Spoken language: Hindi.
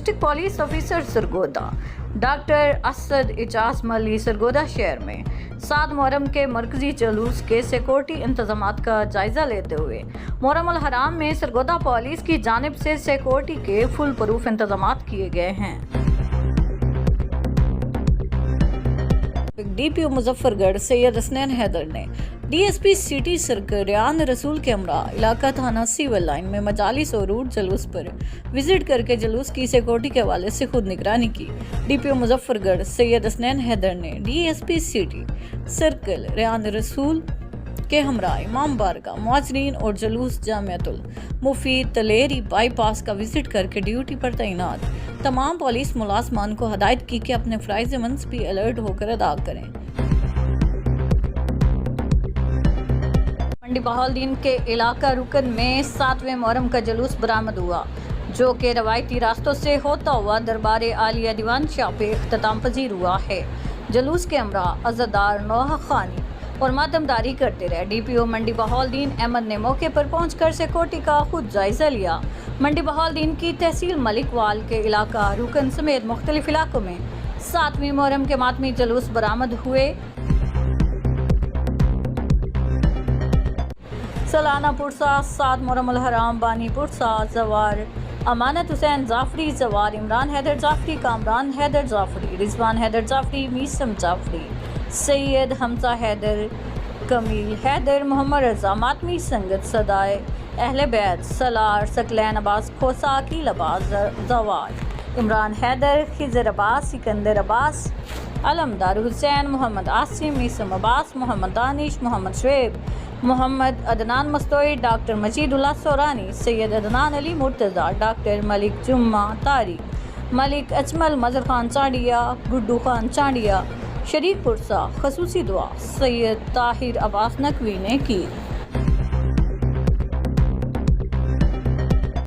District police officer Sargodha doctor Asad Ijaz Malhi Sargodha शहर में 7 मुहर्रम के मरकजी जुलूस के सिक्योरिटी इंतजामात का जायजा लेते हुए मुहर्रम उल हराम में सरगोदा पुलिस की जानिब से सिक्योरिटी के फुल प्रूफ इंतजामात किए गए हैं। डीपीओ मुजफ्फरगढ़ सैयद हसनैन हैदर ने डीएसपी सिटी सर्कल रियान रसूल के हमरा इलाका थाना सिविल लाइन में मजालिस और रूट जुलूस पर विजिट करके जुलूस की सिक्योरिटी के हवाले से खुद निगरानी की। डीपीओ मुजफ्फरगढ़ सैयद हसनैन हैदर ने डीएसपी सिटी सर्कल रियान रसूल के हमरा इमाम बारगाह मुआजरीन और जुलूस जामियातुल मुफीद तलेरी बाईपास का विजिट करके ड्यूटी पर तैनात तमाम पुलिस मुलाजमान को हदायत की कि अपने फराइज मनसबी अलर्ट होकर अदा करें। मंडी बहाउद्दीन के इलाका रुकन में 7वें मुहर्रम का जुलूस बरामद हुआ, जो कि रवायती रास्तों से होता हुआ दरबार आलिया दीवान शाह पे इख्तिताम पजीर हुआ है। जुलूस के हमरा अज़ादार नौहा खानी और मातमदारी करते रहे। डीपीओ मंडी बहाउद्दीन अहमद ने मौके पर पहुंचकर सिक्योरिटी का खुद जायजा लिया। मंडी बहाउद्दीन की तहसील मलिकवाल के इलाका रुकन समेत मुख्तलिफ इलाकों में 7वीं मुहर्रम के मातमी जुलूस बरामद हुए। सलाना पुरसा 7 मुहर्रम उल हराम बानी पुरसा जवार अमानत हुसैन जाफरी जवार इमरान हैदर जाफरी कामरान हैदर जाफरी रिजवान हैदर जाफरी मीसम जाफरी सैयद हमजा हैदर कमील हैदर मोहम्मद रजा मातमी संगत सदाए अहले बैत सलार सकलैन अब्बास खोसा अकील अब्बास जवार इमरान हैदर खिजर अब्बास सिकंदर अब्बास अलमदार हुसैन मोहम्मद आसिम मीसम अब्बास मोहम्मद दानिश मोहम्मद शुएब मोहम्मद अदनान मस्तोई डॉक्टर मजीदुल्लाह सोरानी सैयद अदनान अली मुर्तज़ा डॉक्टर मलिक जुम्मा तारिक मलिक अजमल मजर खान चांडिया गुड्डू खान चांडिया शरीक पुरसा खसूसी दुआ सैयद ताहिर अब्बास नकवी ने की।